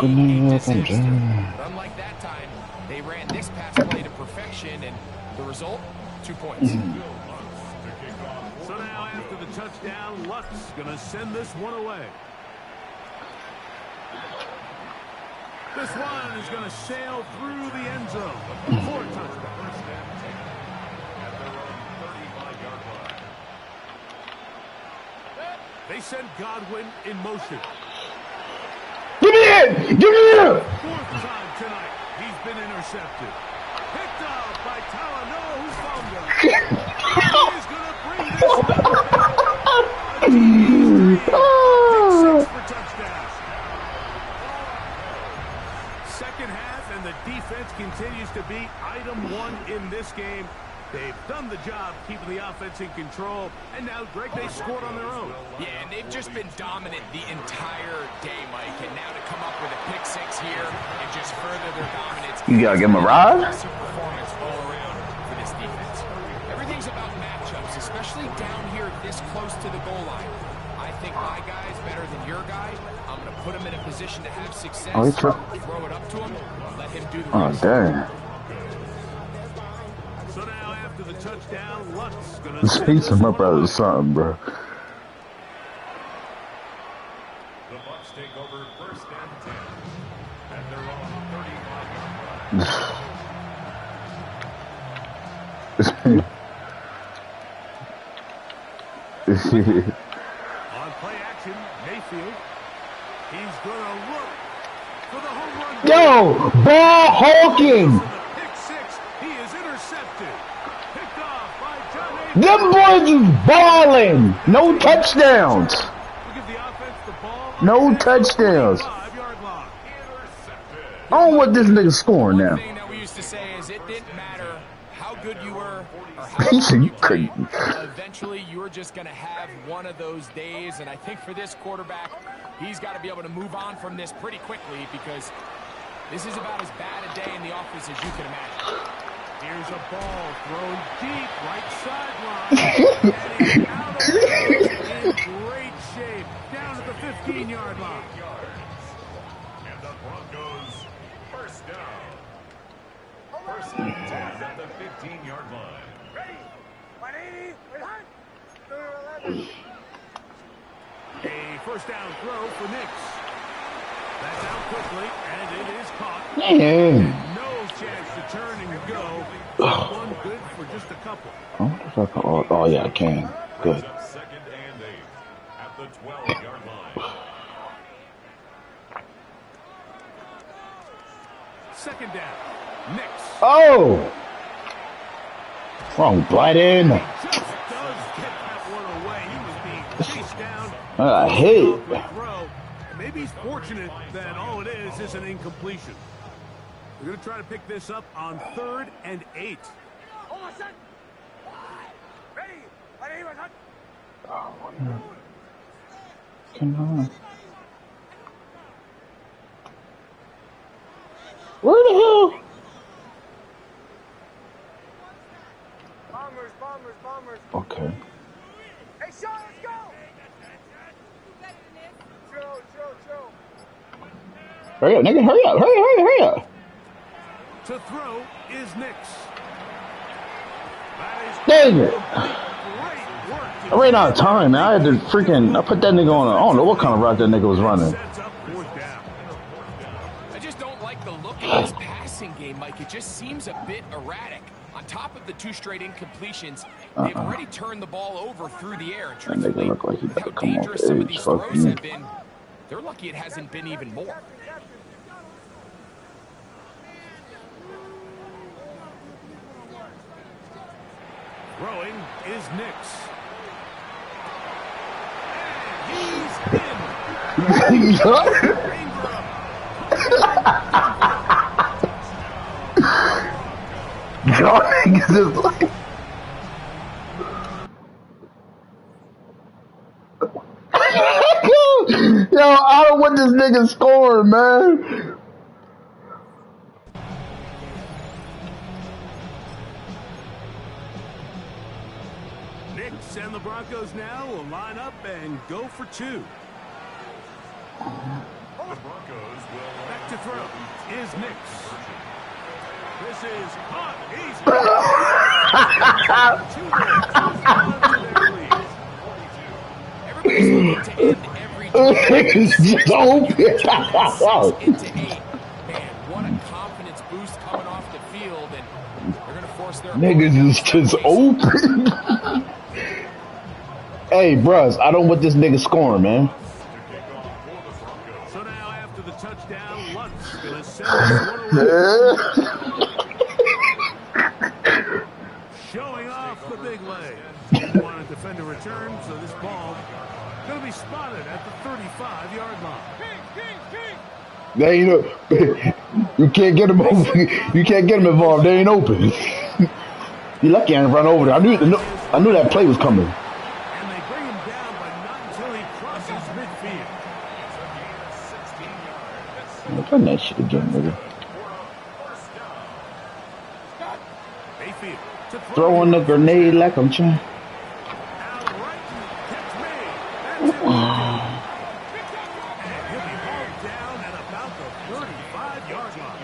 He dismissed her. But unlike that time, they ran this pass play to perfection, and the result, 2 points. So now after the touchdown, Luck's going to send this one away. This one is going to sail through the end zone for a touchdown. They send Godwin in motion. Give me in! Give me in! Fourth time tonight, he's been intercepted. Picked up by Talanoa, who found him. He's going to bring this one. For touchdowns. Second half, and the defense continues to be item one in this game. They've done the job keeping the offense in control, and now, Greg, they scored on their own. Yeah, and they've just been dominant the entire day, Mike, and now to come up with a pick six here and just further their dominance. You gotta give him a ride? Performance all around for this defense. Everything's about matchups, especially down here this close to the goal line. I think my guy's better than your guy. I'm going to put him in a position to have success, throw it up to him, let him do the rest. Oh, dang. So now after the touchdown, Luck's going to Speak to my brother something, bro. The Bucs take over first and 10. And they're on 35 On play action, Mayfield. He's going to look for the home run. Yo, ball hawking. Pick six. He is intercepted. Picked off by John A. Them boys is balling. No touchdowns. We'll give the offense the ball. No touchdowns. 5-yard line. I don't want this nigga scoring now. One thing that we used to say is it didn't matter how good you were or how He said you played. couldn't. Eventually, you were just going to have one of those days, and I think for this quarterback, he's got to be able to move on from this pretty quickly because this is about as bad a day in the office as you can imagine. Here's a ball thrown deep, right sideline. And he's out of bounds in great shape. Down at the 15-yard line. And the Broncos first down. First and 10 at the 15-yard line. Ready? 180. A first down throw for Nix. That's out quickly, and it is caught. Man. No chance to turn and go. One good for just a couple. Oh, yeah, I can. Good. Second and 8 at the 12-yard line. Second down. Nix. Oh! Wrong button. Just does get that one away. He was being chased down. I hate. Throw. Maybe he's fortunate that all it is an incompletion. We're going to try to pick this up on 3rd and 8. Ready? Oh, come on. Where the hell? Bombers. Okay. Hey, Sean, let's go. Chill. Hurry up, nigga. Hurry up. To throw is Nix. Dang it. Great work. I ran out of time, man. I had to freaking. I put that nigga on. I don't know what kind of route that nigga was running. I just don't like the look of this passing game, Mike. It just seems a bit erratic. On top of the 2 straight incompletions, they've already turned the ball over through the air. That nigga look like he With about how to come off dangerous the some of edge. these Fuck throws me. have been, they're lucky it hasn't been even more. Throwing is Nix. Y'all niggas is like. Yo, I don't want this nigga scoring, man. Nix and the Broncos now will line up and go for 2. Hold The Broncos will Back to throw is Nix. This is hot. He's Everybody's looking to end every It's just open. into 8. Man, what a confidence boost coming off the field, and they're going to force their Niggas is just open. Hey, bruh, I don't want this nigga scoring, man. So now after the touchdown, Lutz gonna send this one away. Showing off the big leg. Didn't want to defend a return, so this ball gonna be spotted at the 35-yard line. They ain't you can't get him over. You can't get him involved. They ain't open. You lucky I didn't run over there. I knew that play was coming. And they bring him down, but not until he crosses midfield. I'm trying that shit again, nigga. Mayfield to Throwing a grenade like I'm trying. Outright catch made. That's it. And he'll be hauled down at about the 35-yard line.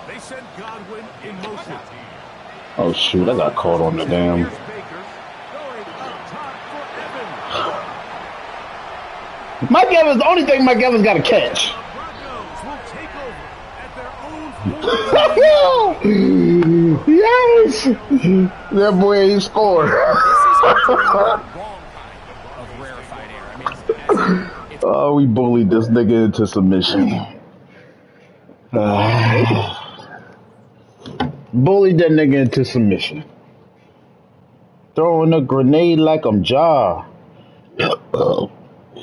They send Godwin in motion. Oh shoot, I got caught on the damn. Here's Baker going up top for Evans. Mike Evans, the only thing Mike Evans got to catch. The Broncos will take over at their own 40. Yes! That boy ain't scored. This is the wrong kind of rarefied air. I mean, it's Oh, we bullied this nigga into submission. Bullied that nigga into submission. Throwing a grenade like I'm Ja. This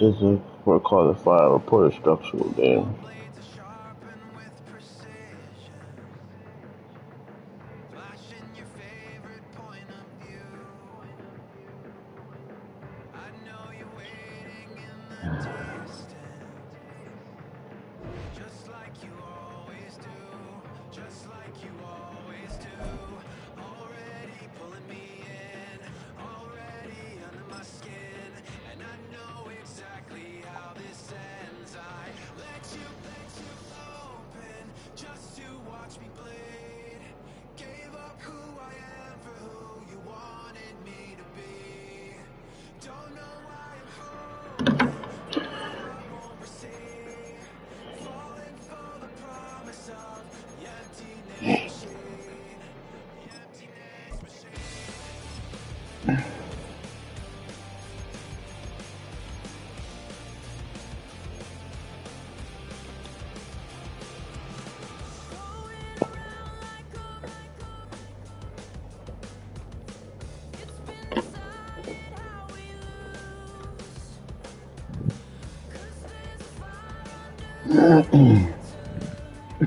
is for qualified reporter structural damn.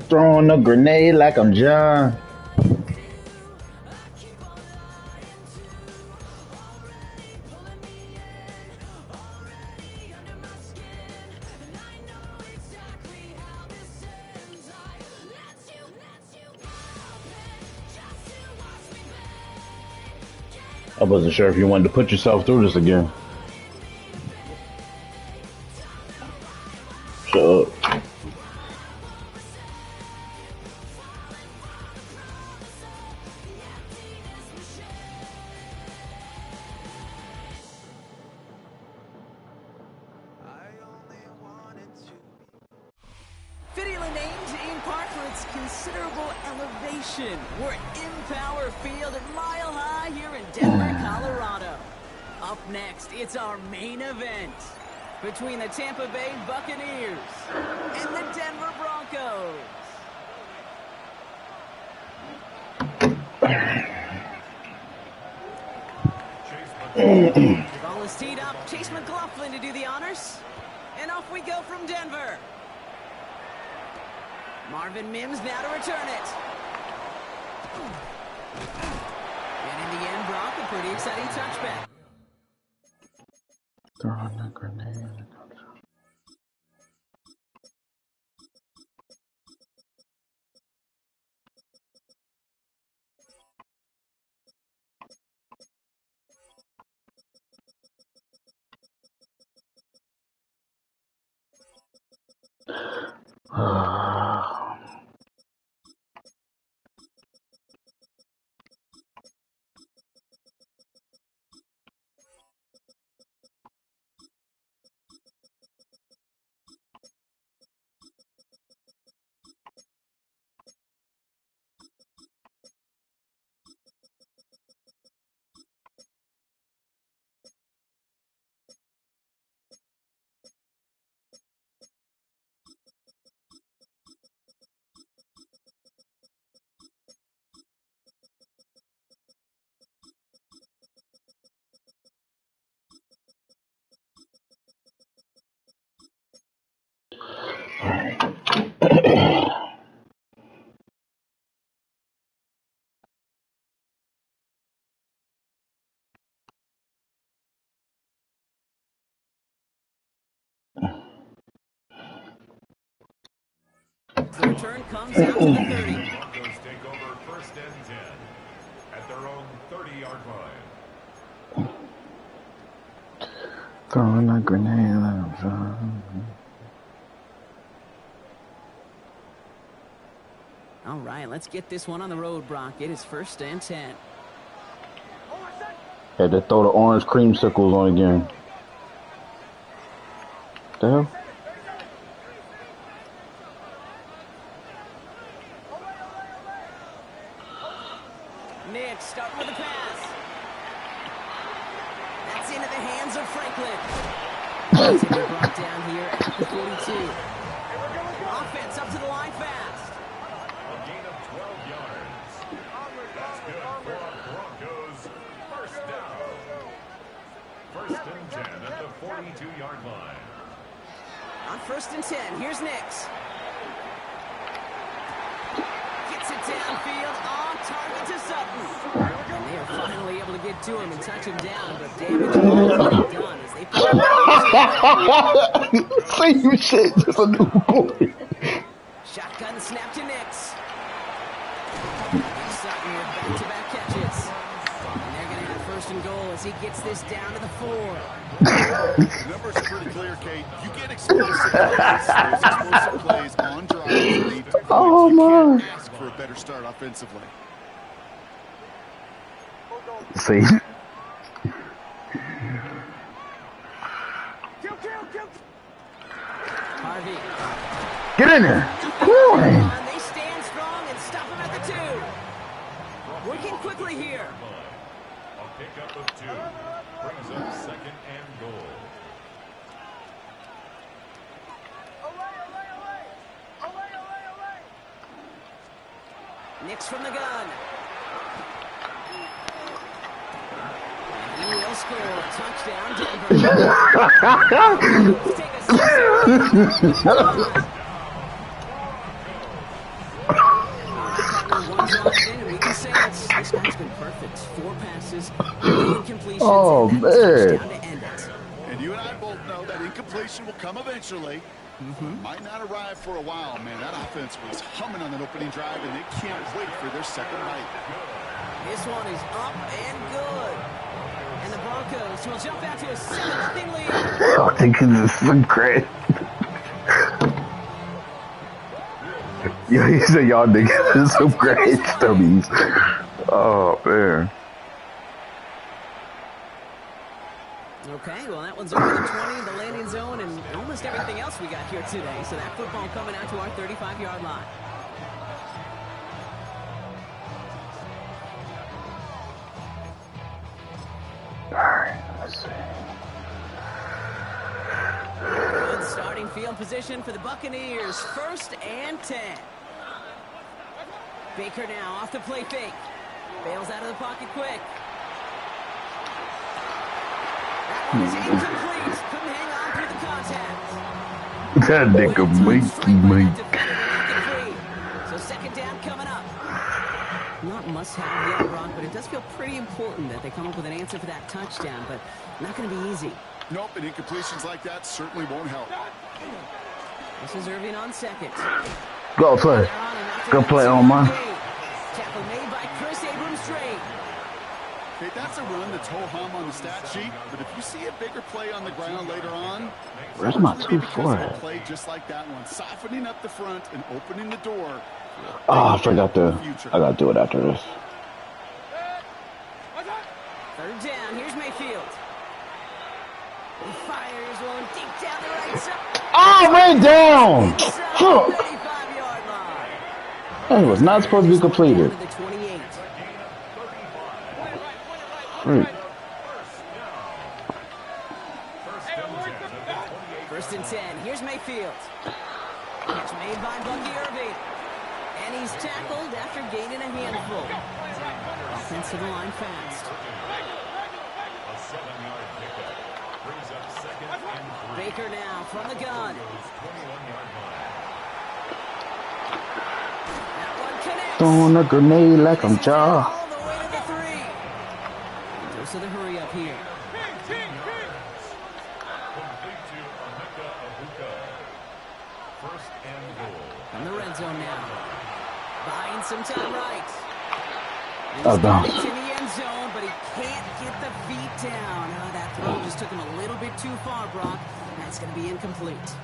Throwing a grenade like I'm John. I wasn't sure if you wanted to put yourself through this again. Shut up. Fittingly named in part for its considerable elevation. We're in Power Field at Mile High here in Denver, Colorado. Up next, it's our main event between the Tampa Bay Buccaneers and the Denver Broncos. The ball is teed up. Chase McLaughlin to do the honors. And off we go from Denver. Marvin Mims now to return it. And in the end, Brock, a pretty exciting touchback. Throwing a grenade. The return comes out to the 30. Broncos take over 1st and 10 at their own 30-yard line. Throwing a grenade. All right, let's get this one on the road, Brock. It is 1st and 10. Had to throw the orange creamsicles on again. The hell? Nick, starting with the pass. That's into the hands of Franklin. He's going to be brought down here at the 42. Offense up to the line fast. A gain of 12 yards. That's good for our Broncos. 1st down. 1st and 10 at the 42-yard line. On 1st and 10, here's Nix. Gets it downfield, on target to Sutton. And they are finally able to get to him and touch him down, but damage already done as they Same shit, just a new boy. shotgun snap to Nix. Sutton with back-to-back catches. And they're going to have 1st and goal as he gets this down to the 4. The numbers are pretty clear, Kate. You get explosive plays. Those explosive plays on drives lead to points. Oh, You my. can't ask for a better start offensively. See? Harvey. Get in there. Come on. And they stand strong and stop him at the 2. Working quickly here. A pickup of 2 brings up 2nd and goal. Nix from the gun. And he will score. Touchdown, Denver. Take a 6-0. One drop in, and we can say this guy's been perfect. 4 passes, 3 incompletions, Oh, and that man. touchdown to end it. And you and I both know that incompletion will come eventually. Might not arrive for a while, man. That offense was humming on that opening drive, and they can't wait for their second right. This one is up and good. And the Broncos will jump out to a 7-0 lead. I think this is so great. Yeah, he said y'all niggas is so great, stubbies. Oh, man. Okay, well, that one's over the 20, the landing zone, and almost everything else we got here today. So that football coming out to our 35-yard line. All right, let's see. Good starting field position for the Buccaneers. 1st and 10. Baker now off the play fake. Bails out of the pocket quick. That one is incomplete. Couldn't hang on through the contact. That nigga Mikey. So 2nd down coming up. Not must-have yet, Brock, but it does feel pretty important that they come up with an answer for that touchdown, but not going to be easy. Nope, and incompletions like that certainly won't help. This is Irving on 2nd. Go play. Go play on mine. Tackle made by Chris Abrams-Drake. Okay, that's a run that's ho-hum on the stat sheet, but if you see a bigger play on the ground later on, Where's my it's because 2-4 of a at? play just like that one, softening up the front and opening the door. Oh, I forgot to. I gotta do it after this. Third down. Here's Mayfield. He fires one deep down the right side. Oh, ran down! Fuck! 35-yard line. That was not supposed to be completed. To the 28. Right. First and 10. Here's Mayfield. Catch made by Bucky Irving. And he's tackled after gaining a handful. Offensive line fast. A 7-yard pickup brings up second and 3. Baker now from the gun. 21-yard line. That one connects. Throwing a grenade like I'm Jaw. All the way to the 3. Goes to the hurry up here. Complete to Emeka Abuka. First and goal. In the red zone now. Buying some time right. Out of bounds. He's in the end zone, but he can't get the feet down. Oh, that throw just took him a little bit too far, Brock. That's going to be incomplete.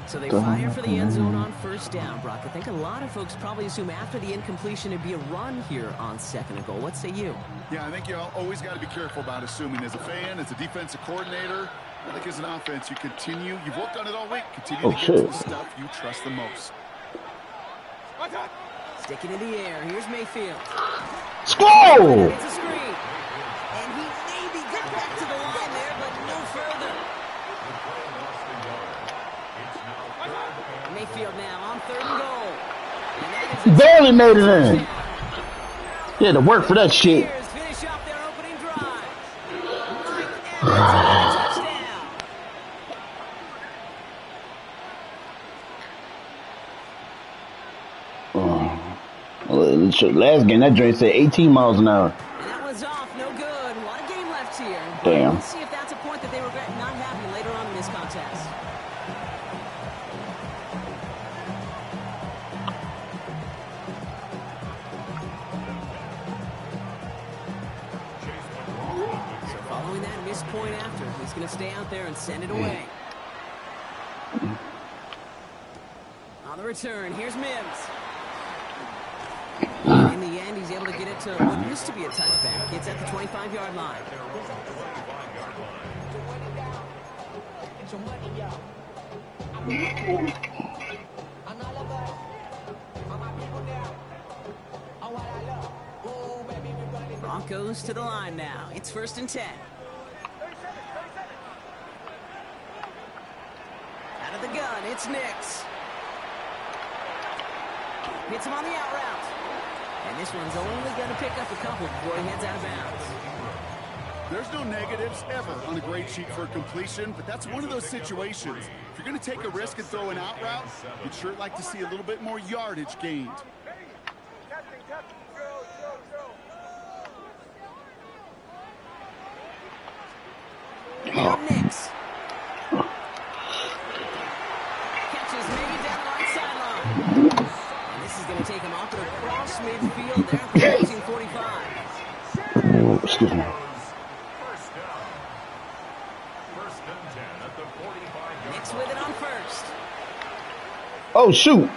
So they fire for the end zone on first down, Brock. I think a lot of folks probably assume after the incompletion it'd be a run here on second and goal. What say you? Yeah, I think you always got to be careful about assuming. As a fan, as a defensive coordinator, I think as an offense, you continue. You've worked on it all week. Continue to get to the stuff you trust the most. Stick it in the air. Here's Mayfield. Score! It's a screen. And he maybe got back to the line there, but no further. Mayfield now on third and goal. And that is a Barely made it in. He had to work for that shit. Bears finish off their opening drive. Mike Evans with a touchdown. Last game, that joint said 18 miles an hour. And that one's off, no good. A lot of game left here. Damn. Let's see if that's a point that they regret not having later on in this contest. So following that missed point after, he's going to stay out there and send it away. On the return, here's Mims. In the end, he's able to get it to what used to be a touchback. It's at the 25-yard line. Broncos to the line now. It's first and 10. Out of the gun, it's Nix. Hits him on the out route. And this one's only going to pick up a couple before he heads out of bounds. There's no negatives ever on a grade sheet for completion, but that's one of those situations. If you're going to take a risk and throw an out route, you'd sure like to see a little bit more yardage gained. Now Nix. Catches made down the right sideline. And this is going to take him off and across midfield there at the closing 45. Oh, excuse me. First and 10 at the 45-yard Nix with it on first. Oh, shoot.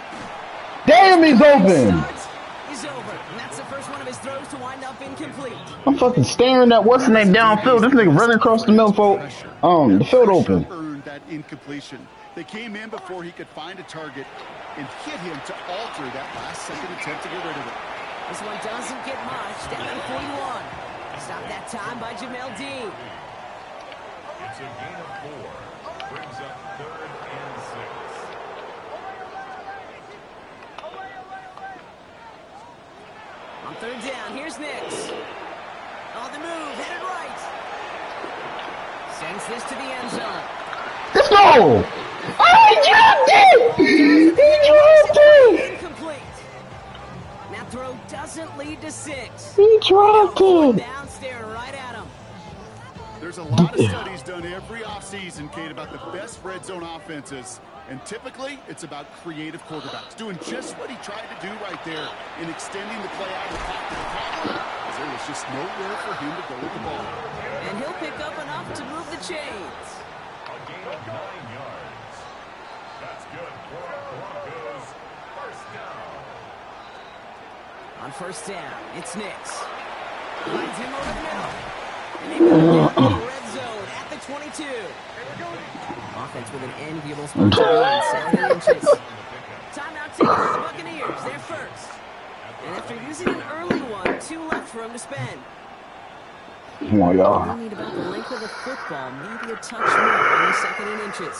Damn, he's open. He's over. And that's the first one of his throws to wind up incomplete. I'm fucking staring at what's the name downfield. This nigga running across the middle for the field open. Earned that incompletion. They came in before he could find a target and hit him to alter that last-second attempt to get rid of it. This one doesn't get much. Down at 41. Stopped that time by Jamel Dean. It's a gain of 4. Brings up third and 6. On third down, here's Nix. On the move, headed right. Sends this to the end zone. Let's go! Oh, he dropped it! He dropped it! Incomplete. That throw doesn't lead to 6. He dropped it! Down, staring right at him. There's a lot of studies done every offseason, Kate, about the best red zone offenses. And typically, it's about creative quarterbacks doing just what he tried to do right there in extending the play out of the pocket. because there was just nowhere for him to go with the ball. And he'll pick up enough to move the chains. A gain of 9 yards. That's good for the Broncos. First down. On first down, it's Nix. Finds him over the middle. And they move him into the red zone at the 22. Offense with an enviable spot to go in 7 inches. Timeout taken for the Buccaneers. They're first. And after using an early one, 2 left for him to spend. Come on, They'll y'all. need about the length of the football, maybe a touch more on the 2nd and inches.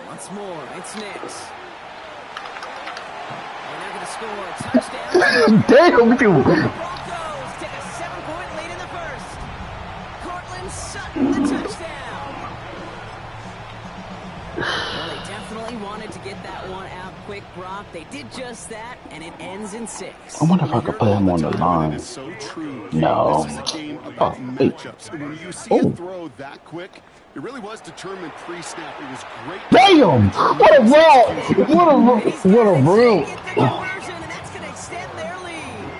Once more, it's Nix. They're not going to score. Touchdown. Damn, you. Broncos take a 7-point lead in the first. Cortland Sutton, the touchdown. Well, they definitely wanted to get that one out quick, Brock. They did just that, and it ends in 6. I wonder if I could put him on the line. It is so true. No. This is a game about matchups. And when you see a throw that quick, it really was determined pre-snap. It was great. Damn! What a ball! What a rule! Get the conversion, and that's going to extend their lead.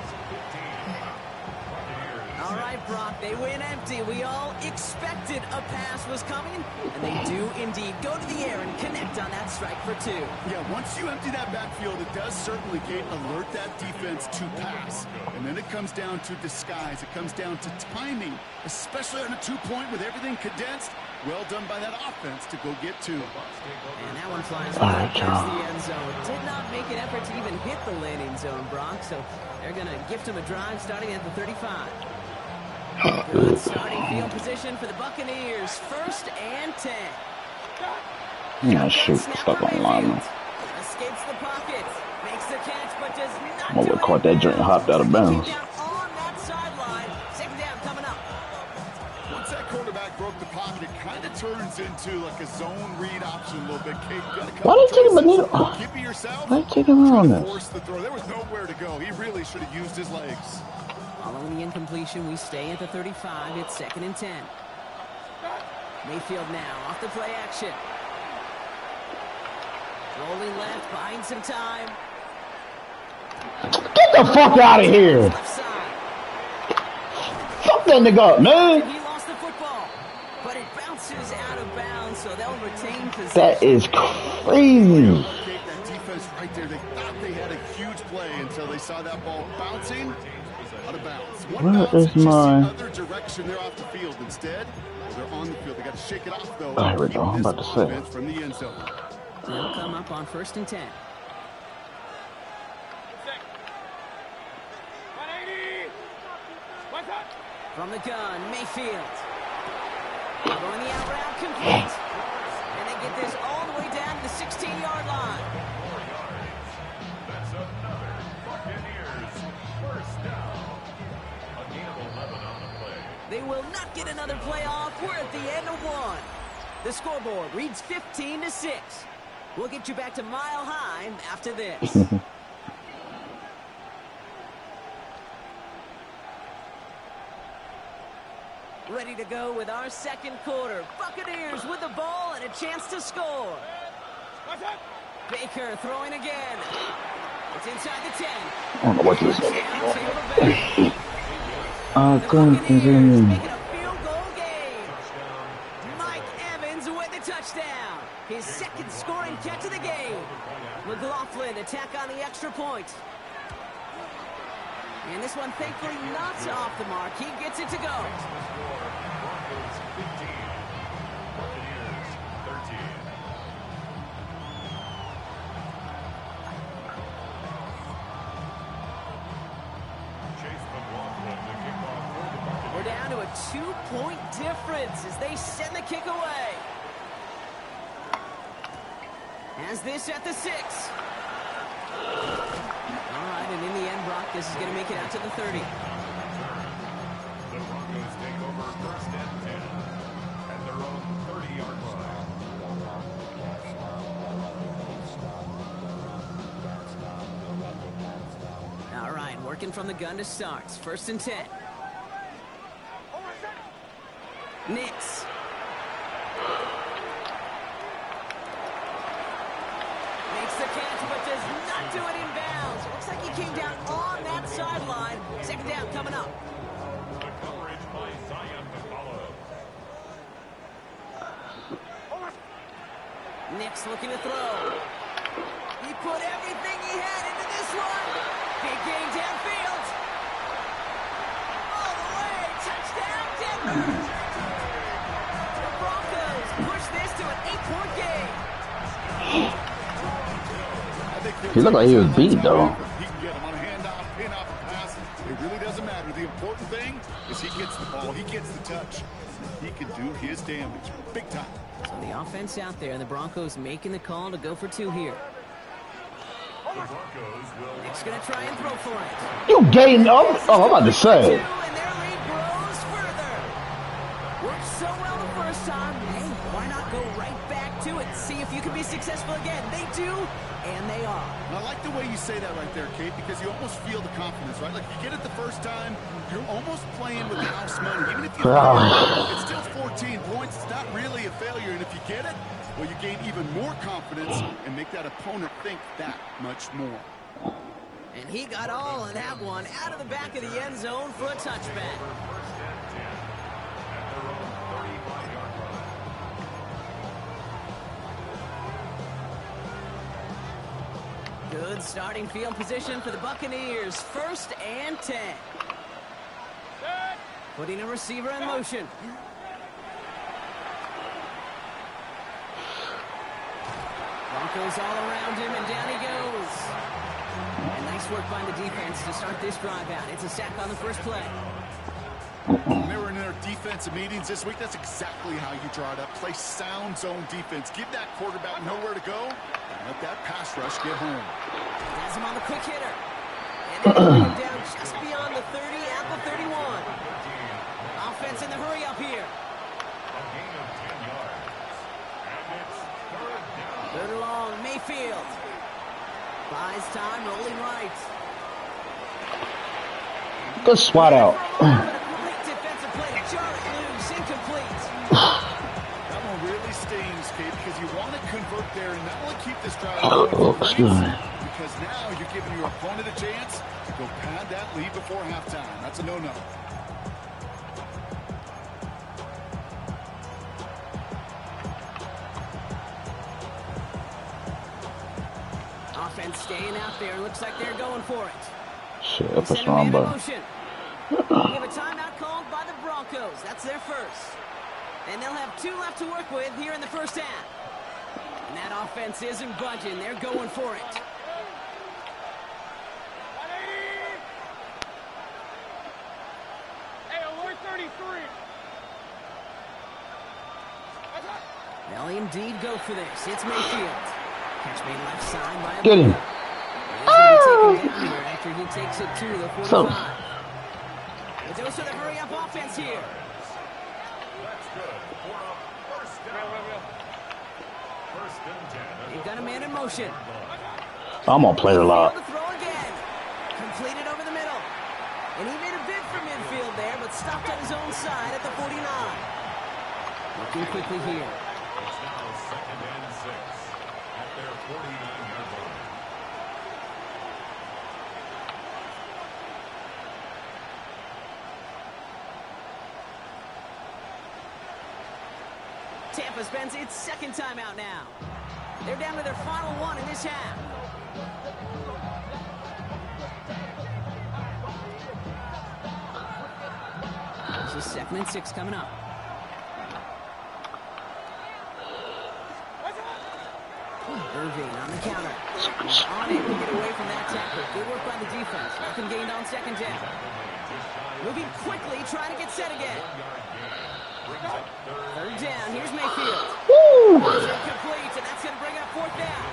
All right, Brock, they win empty. We all expected a pass was coming, and they do indeed go to the air and connect on that strike for 2. Yeah, once you empty that backfield, it does certainly alert that defense to pass. And then it comes down to disguise. It comes down to timing, especially on a 2-point with everything condensed. Well done by that offense to go get 2. And that one flies All right right, past John. the end zone. Did not make an effort to even hit the landing zone, Brock, so they're going to gift him a drive starting at the 35. Good starting field position for the Buccaneers. 1st and 10. Yeah, shoot, stuck on lineman. Escapes the pocket, makes the catch, but does not I'm do gonna caught that joint and hopped out of bounds. Down on that sideline. 2nd down coming up. Once that quarterback broke the pocket, it kind of turns into like a zone read option a little bit. Kate, got a couple Why they taking choices. Benito? Keep it yourself. Why they taking him on this? Force the throw. There was nowhere to go. He really should have used his legs. Following the incompletion, we stay at the 35. It's 2nd and 10. Mayfield now off the play action. Rolling left, buying some time. Get the fuck out of here! Left side. Fuck that nigga up, man! He lost the football, but it bounces out of bounds, so they'll retain possession. That is crazy. That defense right there, they thought they had a huge play until they saw that ball bouncing out of bounds. One Where bounce, is it's just my- the other direction. They're off the field. Instead, they're on the field. They got to shake it off, though. There we go. I'm about to say. Offense from the end zone. They'll come up on 1st and 10. From the gun, Mayfield. Going the out route, complete. And they get this all the way down to the 16-yard line. That's another Buccaneers first down. A gain of 11 on the play. They will not get another play off. We're at the end of 1. The scoreboard reads 15-6. We'll get you back to Mile High after this. Ready to go with our 2nd quarter. Buccaneers with the ball and a chance to score. Baker throwing again. It's inside the 10. I don't know what this is. Downfield I couldn't continue. making a field goal game. Mike Evans with the touchdown. His 2nd scoring catch of the game. McLaughlin attack on the extra point. And this one thankfully not off the mark. He gets it to go. Broncos 15. Buccaneers 13. Chase McLaughlin, the kickoff for the Buccaneers. We're down to a 2-point difference as they send the kick away. Has this at the 6. All right, and in the end, Brock, this is going to make it out to the 30. The Broncos take over 1st and 10 at their own 30-yard line. All right, working from the gun to start. 1st and 10. Nix. Makes the catch, but does not do it in bounds. Looks like he came down on down coming up. The coverage by Zion to follow. Nick's looking to throw. He put everything he had into this one. Big gain downfield. All the way. Touchdown, Denver. The Broncos push this to an 8-point game. He looked like he was beat, though. He can get him on a handoff, pin-off, pass. It really doesn't matter. The important thing is he gets the ball. He gets the touch. He can do his damage. Big time. So the offense out there, and the Broncos making the call to go for 2 here. The Broncos will Nick's going to try and throw for it. You gained up? Oh, I'm about to say. And their lead grows further. Worked so well the first time. Hey, why not go right back to it? See if you can be successful again. They do, and they are. I like the way you say that right there, Kate, because you almost feel the confidence, right? Like, if you get it the first time, you're almost playing with the house money. Even if you fail, it's still 14 points. It's not really a failure. And if you get it, well, you gain even more confidence and make that opponent think that much more. And he got all of that one out of the back of the end zone for a touchback. first and 10 at their own 35-yard line. Good starting field position for the Buccaneers. 1st and 10. Putting a receiver in motion. Broncos all around him, and down he goes. And nice work by the defense to start this drive out. It's a sack on the first play. When they were in their defensive meetings this week, that's exactly how you draw it up. Play sound zone defense. Give that quarterback nowhere to go, and let that pass rush get home. Has him on the quick hitter. And they bring him down just beyond the 30 at the 31. Offense in the hurry up here. A gain of 10 yards. And it's third down. Third and long, Mayfield. Buys time, rolling right. Good swat out. Complete defensive play to Jarrett loose, incomplete. That one really stings, Kate, because you want to convert there and not only keep this drive going for Excuse me. points, because now you're giving your opponent a chance to go pad that lead before halftime. That's a no-no. Offense staying out there. Looks like they're going for it. Shit, They that's send a wrong, man in bud. motion. We have a timeout called by the Broncos. That's their first. And they'll have 2 left to work with here in the first half. And that offense isn't budging. They're going for it. Hey, alert 33. They'll indeed go for this. It's Mayfield. Catch made left side by a Get him. He's going to be taken down here after he takes it to the 45. So- It goes to the hurry-up offense here. That's good for a first down. First and 10. They've got a man in motion. I'm gonna play a lot. The throw again. Completed over the middle. And he made a bid for midfield there, but stopped on his own side at the 49. Looking quickly here. It's now second and 6 at their 49-yard line. Tampa spends its second timeout now. They're down to their final one in this half. This is 2nd and 6 coming up. Irving on the counter. Unable to get away from that tackle. Good work by the defense. Nothing gained on 2nd down. Moving quickly, trying to get set again. 3rd down. Here's Mayfield. Complete, and that's going to bring up 4th down.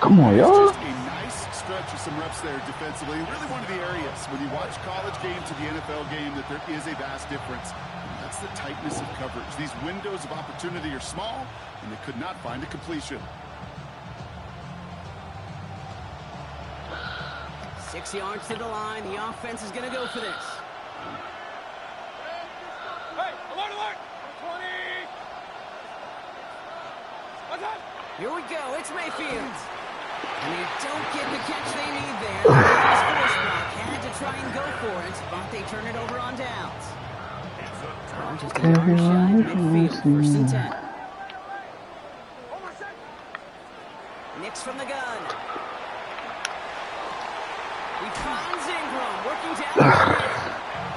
Come on, y'all. Just a nice stretch of some reps there defensively. Really one of the areas when you watch college game to the NFL game that there is a vast difference. And that's the tightness of coverage. These windows of opportunity are small, and they could not find a completion. 6 yards to the line. The offense is going to go for this. Hey, alert, alert. 20. What's up? Here we go. It's Mayfield. And they don't get the catch they need there. The Rams force block had to try and go for it, but they turn it over on downs. Well, just a yard shy of midfield, 1st and 10. Nix from the gun. He finds Ingram working down the field.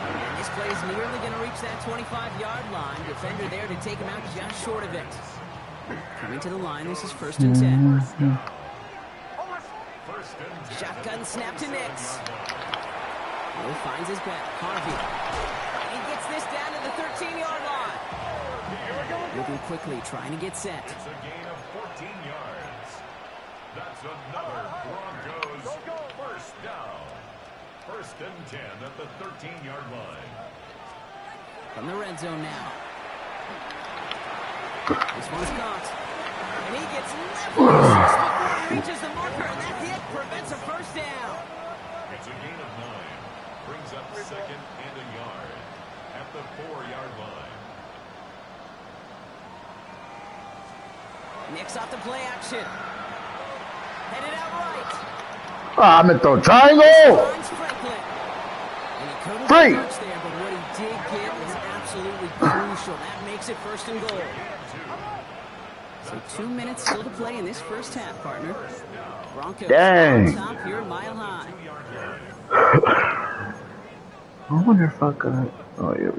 And this play is nearly going to reach that 25-yard line. Defender there to take him out just short of it. Coming to the line, this is 1st and 10. Shotgun snap to Nix. He finds his back. Harvey. He gets this down to the 13-yard line. Moving quickly, trying to get set. It's a gain of 14 yards. That's another Broncos first down. 1st and 10 at the 13-yard line. From the red zone now. This one's caught. And he gets leveled before he reaches the marker, and that hit prevents a first down. It's a gain of 9. Brings up 2nd and a yard at the 4-yard line. Nix off the play action. Headed out right. Ah, I'm in the triangle. Finds Franklin. And he couldn't Free. get much there, but what he did get was absolutely crucial. That makes it 1st and goal. So 2 minutes still to play in this first half, partner. Broncos Dang. on top here, Mile High. I wonder if I could. Oh, yeah.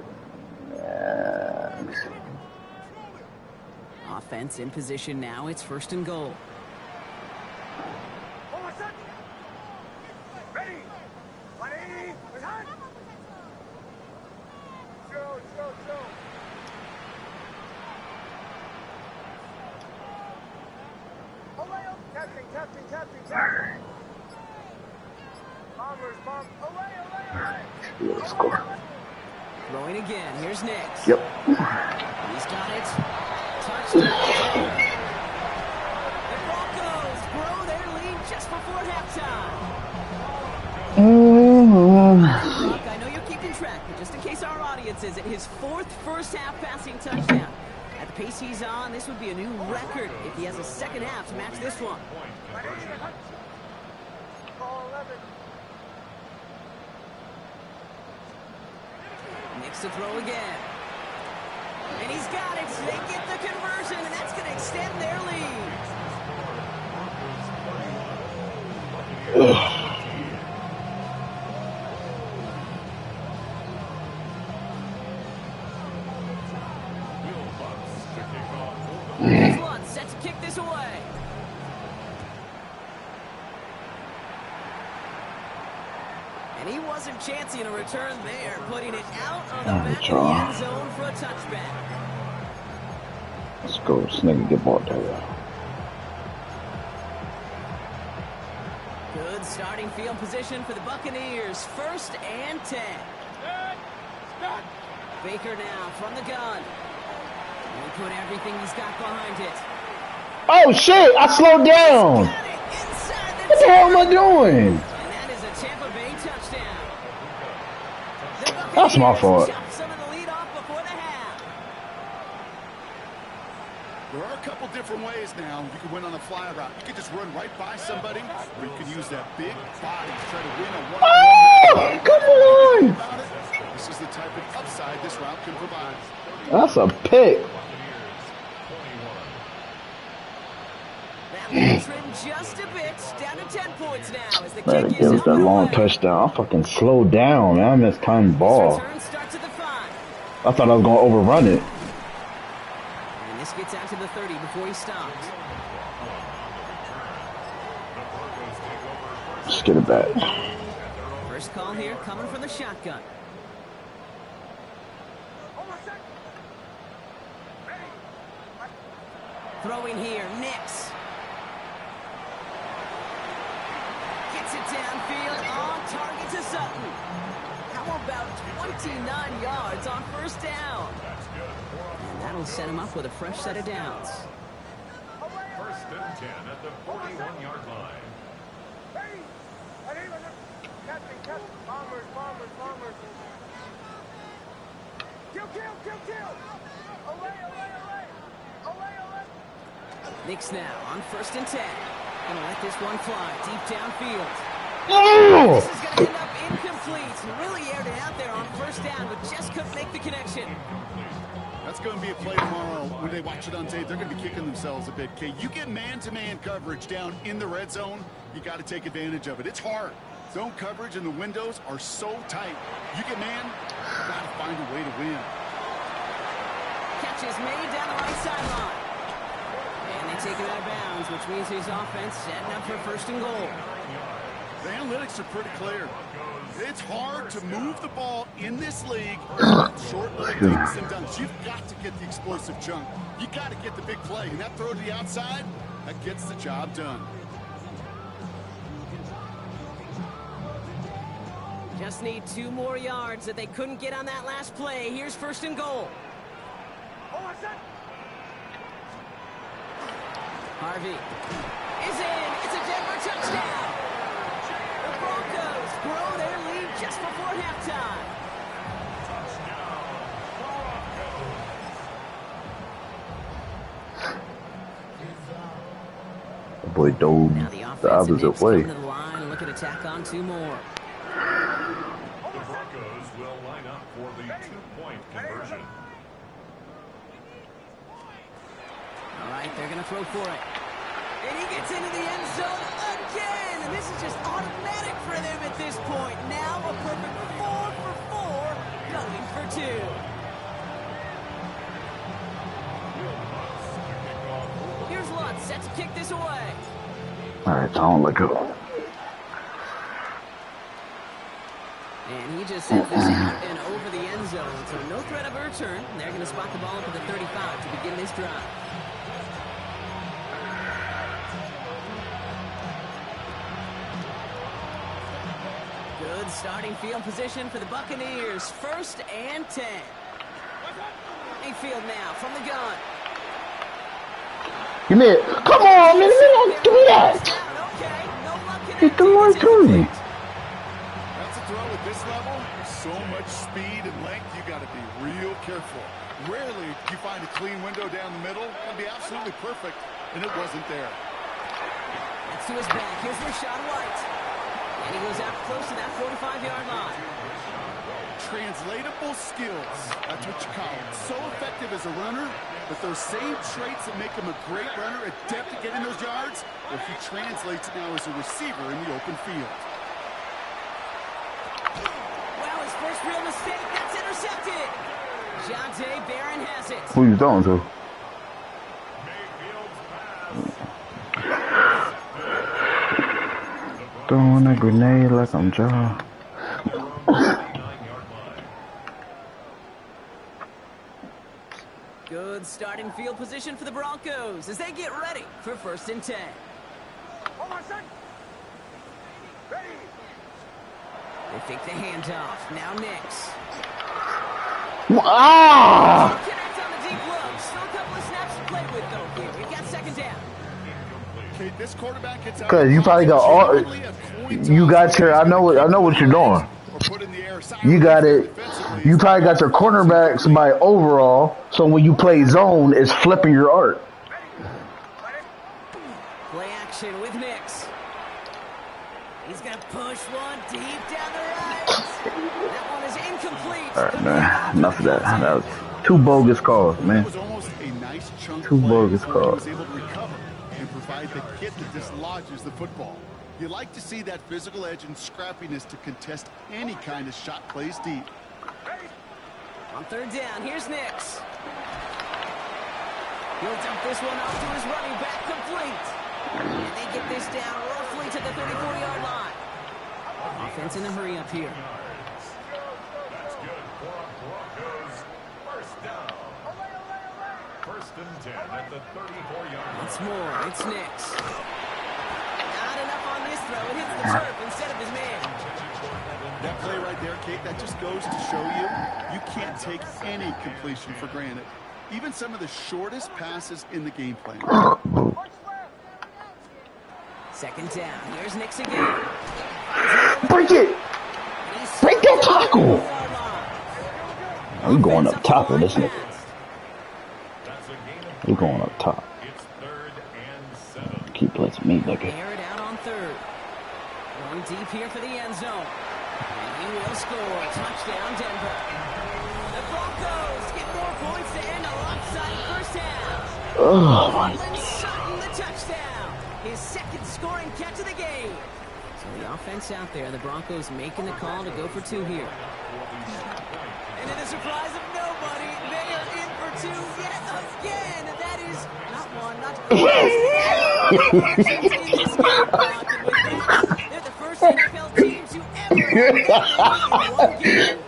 Offense in position now. It's 1st and goal. Ready. 180. Behind. Show. Tapping. Bombers, bomb. Away. Let's score. Throwing again. Here's Nix. Yep. He's got it. Touchdown. The Broncos grow their lead just before halftime. Look, I know you're keeping track, but just in case our audience isn't, his 4th first-half passing touchdown. At the pace he's on, this would be a new record if he has a second half to match this one. Call 11. Nix to throw again. And he's got it. They get the conversion, and that's going to extend their lead. Lutz set to kick this away. And he wasn't chancing a return there, putting it out on the back of the end zone for a touchback. Let's go. This nigga get ball there. Good starting field position for the Buccaneers. 1st and 10. Baker now from the gun. He'll put everything he's got behind it. Oh shit! I slowed down. Got it inside the What the hell am I doing? And that is a Tampa Bay touchdown. That's my fault. Chop some of the lead off before the half. There are a couple different ways now. You can win on a fly route. You can just run right by somebody, or you can use that big body to try to win a one-on-one. Oh, come on! This is the type of upside this route can provide. That's a pick. That will trim just a bit. Down to 10 points now as the Man, kick it gives is that long underway. touchdown. I fucking slowed down, man. I missed time ball. Return starts at the 5. I thought I was gonna overrun it. And this gets out to the 30 before he stops. Let's get it back. First call here coming from the shotgun. Throwing here, Nix. Gets it downfield, on target to Sutton. How about 29 yards on 1st down? And that'll set him up with a fresh set of downs. 1st and 10 at the 41-yard line. Captain. Bombers. Kill. Away. Nix now on 1st and 10. Gonna let this one fly deep downfield. Oh! This is gonna end up incomplete. Really aired it out there on first down, but just couldn't make the connection. That's going to be a play tomorrow. When they watch it on tape, they're going to be kicking themselves a bit. Okay, you get man-to-man coverage down in the red zone, you got to take advantage of it. It's hard. Zone coverage and the windows are so tight. You get man, you got to find a way to win. Catch is made down the right sideline. And they take him out of bounds, which means his offense setting up for first and goal. The analytics are pretty clear. It's hard to move the ball in this league. Short little dinks and dunks. You've got to get the explosive chunk. You got to get the big play. And that throw to the outside, that gets the job done. Just need 2 more yards that they couldn't get on that last play. Here's first and goal. Harvey is in. It's a Denver touchdown. The Broncos grow their lead just before halftime. Boy, dove Now the the opposite way. To the line and look at attack on 2 more. The Broncos will line up for the 2-point conversion. All right, they're going to throw for it. And he gets into the end zone again. And this is just automatic for them at this point. Now a perfect 4 for 4, going for 2. Here's Lutz, set to kick this away. All right, don't let go. And he just sends this out and over the end zone. So no threat of a return. They're going to spot the ball up at the 35 to begin this drive. Good starting field position for the Buccaneers. 1st and 10. Mayfield now from the gun. Give me it. Come on, man. Give me that. Okay, no luck He threw it to me. That's a throw at this level. So much speed and length, you got to be real careful. Rarely do you find a clean window down the middle. It'd be absolutely perfect, and it wasn't there. That's to his back. Here's Rashad White. And he goes out close to that 45-yard line. Translatable skills. That's what you call it. So effective as a runner, but those same traits that make him a great runner, adept at getting those yards, well, he translates it now as a receiver in the open field. Well, his first real mistake, that's intercepted. Jonte Barron has it. Who you throwing to? Throwing a grenade like I'm John. Good starting field position for the Broncos as they get ready for 1st and 10. Hold on, son. Ready. They fake the handoff. Now Nix. Ah! Connect on the deep look. Still a couple of snaps to play with, though, here. We've got 2nd down. Okay, this quarterback gets out. Cause you probably got all. You got your. I know what you're doing. You got it. You probably got your cornerbacks by overall. So when you play zone, it's flipping your art. Play action with Nix. He's going to push one deep down the right. That one is incomplete. All right, man. Enough of that. That was 2 bogus calls, man. It was almost a nice chunk 2 bogus where he calls. was able to recover and provide the hit that dislodges the football. You like to see that physical edge and scrappiness to contest any kind of shot plays deep. On 3rd down, here's Nix. He'll dump this one off to his running back, complete. And they get this down roughly to the 34-yard line. Offense in a hurry up here. That's good for Broncos. 1st down. 1st and 10 at the 34-yard line. Once more, it's Nix. Not enough on this throw. It hits the turf instead of his man. That play right there, Kate, that just goes to show you, you can't take any completion for granted. Even some of the shortest passes in the game plan. 2nd down. Here's Nix again. Break it! Break that tackle! We're going up top of this nigga. That's a gain of We're going up top. It's 3rd and 7. keep blitzing me, nigga. Air it out on third. Going deep here for the end zone. And he will score. Touchdown, Denver. The Broncos get 4 points to end a lopsided first half. Oh, my. Sutton, the touchdown. His second scoring catch of the game. So the offense out there, the Broncos making the call to go for 2 here. And to the surprise of nobody, they are in for 2 yet again. That is not one, not two. In this game, Brock, and with that, they're the first NFL team to ever have that lead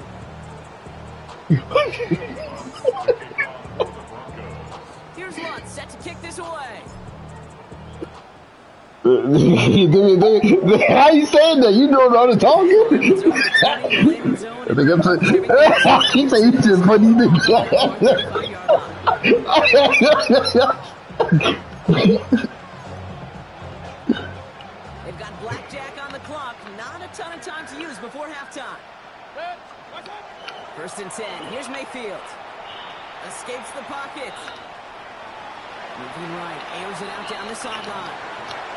in one game. Here's Lutz set to kick this away. How you saying that? You don't know how to talk? He said you just funny nigga. They've got blackjack on the clock. Not a ton of time to use before halftime. 1st and 10. Here's Mayfield. Escapes the pocket. Moving right. Airs it out down the sideline.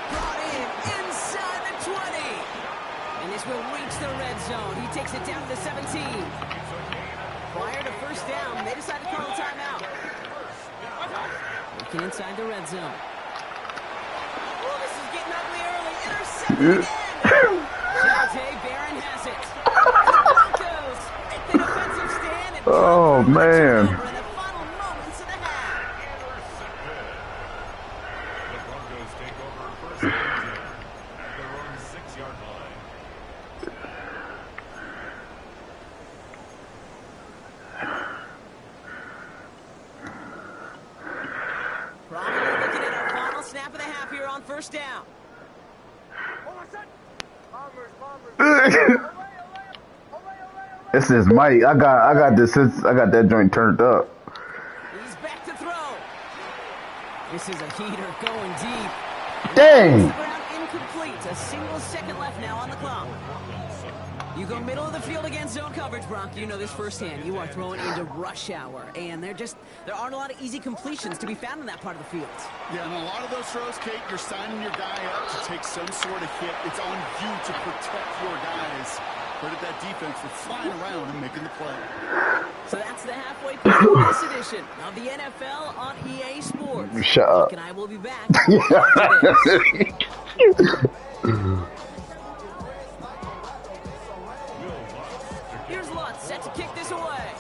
Brought in inside the 20. And this will reach the red zone. He takes it down to the 17. Prior to first down, they decide to call a timeout. Looking inside the red zone. Oh, this is getting ugly early. Intercepted again. Jay Barron has it. The Broncos make the defensive stand. And Oh, man. in the final moments of the half. The Broncos take over 1st and 10 at their own 6-yard line. Probably looking at our final snap of the half here on first down. This is Mike. I got this. I got that joint turned up. He's back to throw. This is a heater going deep. Dang. Ground incomplete. A single second left now on the clock. You go middle of the field against zone coverage, Brock. You know this firsthand. You are throwing into rush hour, and there aren't a lot of easy completions to be found in that part of the field. Yeah, and a lot of those throws, Kate, you're signing your guy up to take some sort of hit. It's on you to protect your guys. Credit that defense for flying around and making the play. So that's the halfway point of this edition of the NFL on EA Sports. Shut up. And I will be back. Here's Lutz set to kick this away.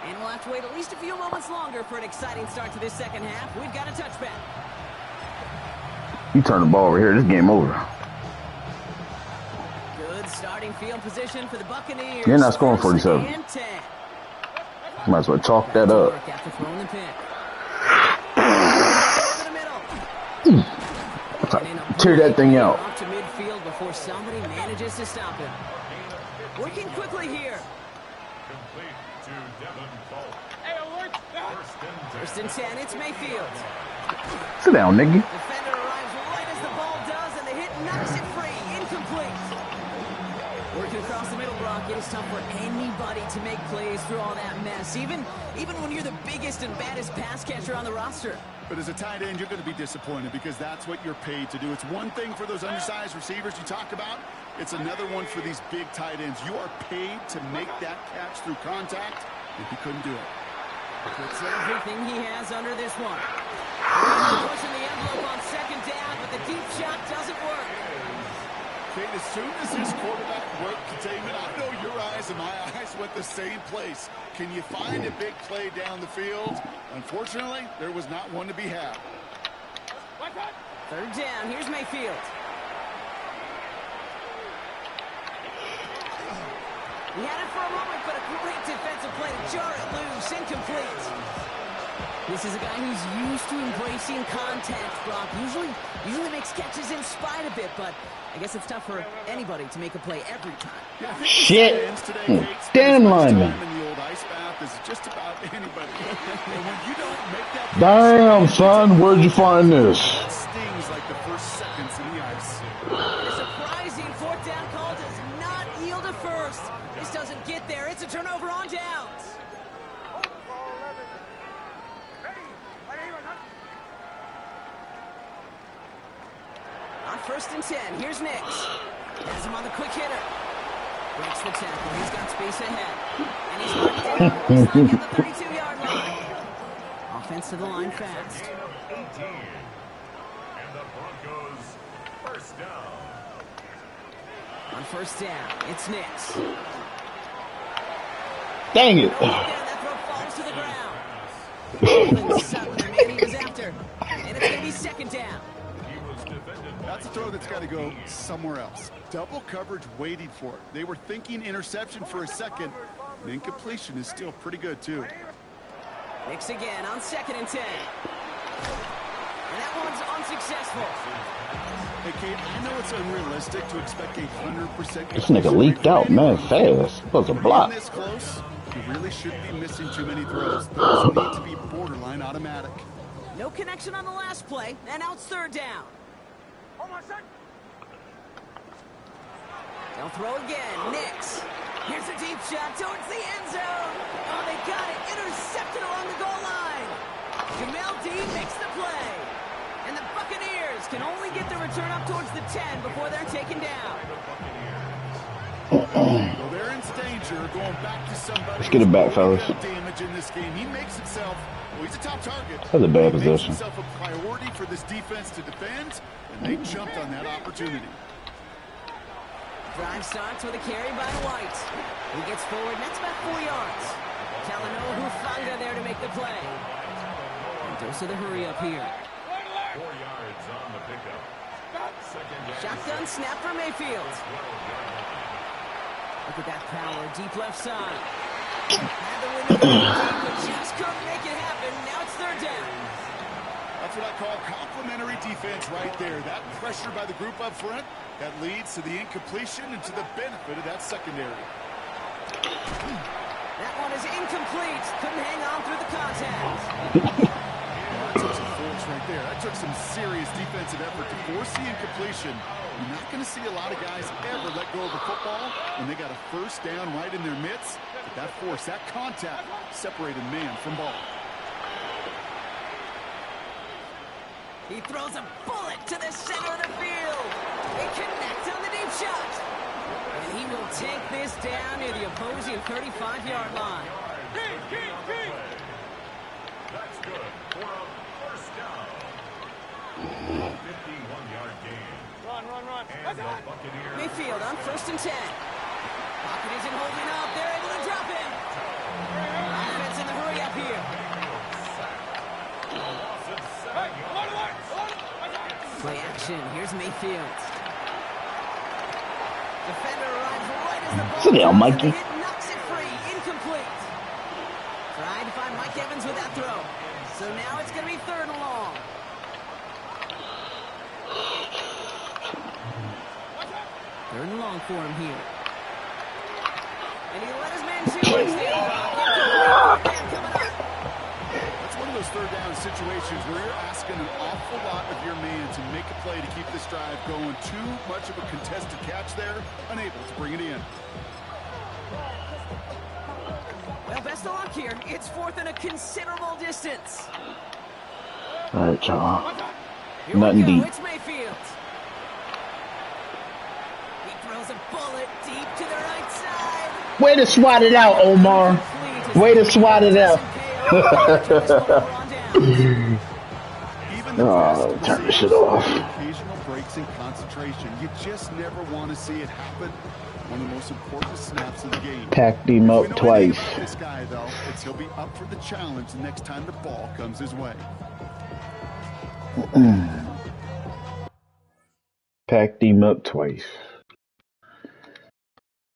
And we'll have to wait at least a few moments longer for an exciting start to this second half. We've got a touchback. You turn the ball over here. This game over. Good starting field position for the Buccaneers. You're not scoring 47. And 10. Might as well chalk that up. After throwing the pick. Tear that thing out. Off to midfield before somebody manages to stop him. Working quickly here. Complete to Devin Cole. First and 10, it's Mayfield. Sit down, nigga. Defender arrives right as the ball does, and the hit knocks it free. Incomplete. Working across the middle, Brock. It is tough for anybody to make plays through all that mess, even when you're the biggest and baddest pass catcher on the roster. But as a tight end, you're going to be disappointed because that's what you're paid to do. It's one thing for those undersized receivers you talk about. It's another one for these big tight ends. You are paid to make that catch through contact, and he couldn't do it. Puts everything he has under this one. Pushing the envelope on second down, but the deep shot doesn't work. Kate, as soon as his quarterback broke containment, I know your eyes and my eyes went the same place. Can you find a big play down the field? Unfortunately, there was not one to be had. Third down, here's Mayfield. He had it for a moment, but a great defensive play to jar it loose, incomplete. This is a guy who's used to embracing contact, Brock. Usually makes catches in spite of it, but I guess it's tough for anybody to make a play every time. Yeah, Shit. Damn lineman. Damn, son, where'd you find this? That stings like the first seconds in the ice. The surprising fourth down call does not yield a first. This doesn't get there. It's a turnover on downs. first and 10. Here's Nix. Has him on the quick hitter. Breaks the tackle. He's got space ahead. And he's marked down inside at the 32-yard line. Offense to the line fast. 18. And the Broncos first down. On first down, it's Nix. Dang it. And that throw falls to the ground. Sutton, the man he was after. And it's going to be second down. That's a throw that's got to go somewhere else. Double coverage waiting for it. They were thinking interception for a second. The incompletion is still pretty good, too. Nix again on second and 10. And that one's unsuccessful. Hey, Kate, I know it's unrealistic to expect 100%. This nigga leaked out, man, fast. It was a block. This close, you really shouldn't be missing too many throws. Those need to be borderline automatic. No connection on the last play, and now it's third down. They'll throw again. Nix. Here's a deep shot towards the end zone. Oh, they got it. Intercepted along the goal line. Jamel Dean makes the play. And the Buccaneers can only get the return up towards the 10 before they're taken down. Well, they're in danger going back to somebody. Let's get it back, fellas. Damage in this game. He makes himself, well, he's a top target. That's a bad He possession. makes himself a priority for this defense to defend, and they jumped on that opportunity. Drive starts with a carry by White. He gets forward, and that's about 4 yards. Talanoa Hufanga there to make the play. And dose of the hurry up here. 4 yards on the pickup. Shotgun snap for Mayfield. Look at that power, deep left side. Had the window deep, but just couldn't make it happen. Now it's third down. That's what I call complementary defense right there. That pressure by the group up front, that leads to the incompletion and to the benefit of that secondary. That one is incomplete. Couldn't hang on through the contact. That took some force right there. That took some serious defensive effort to force the incompletion. You're not going to see a lot of guys ever let go of the football when they got a first down right in their midst. But that force, that contact, separated man from ball. He throws a bullet to the center of the field. It connects on the deep shot. And he will take this down near the opposing 35-yard line. That's good for a first down. 51-yard gain. Run. And the Buccaneers. Mayfield on first and 10. Pocket isn't holding up. They're able to drop him. Offense in the hurry up here. Play action. Here's Mayfield. Defender arrives right as the ball Sit down, comes, Mikey. and the hit knocks it free. Incomplete. Trying to find Mike Evans with that throw. So now it's going to be third and long. Third and long for him here. And he let his man shoot. Incomplete. Coming up. That's one of those third down situations where you're asking an awful lot of your man to make a play to keep this drive going. Too much of a contested catch there, unable to bring it in. Well, best of luck here. It's fourth and a considerable distance. All right, y'all. Here we Nothing go. deep. It's Mayfield. He throws a bullet deep to the right side. Way to swat it out, Omar. Way to swat it out. Oh, turn this shit off. Occasional breaks in concentration. You just never want to see it happen. One of the most important snaps of the game. Packed him up twice. This guy, though, is he'll be up for the challenge the next time the ball comes his way. Packed him up twice.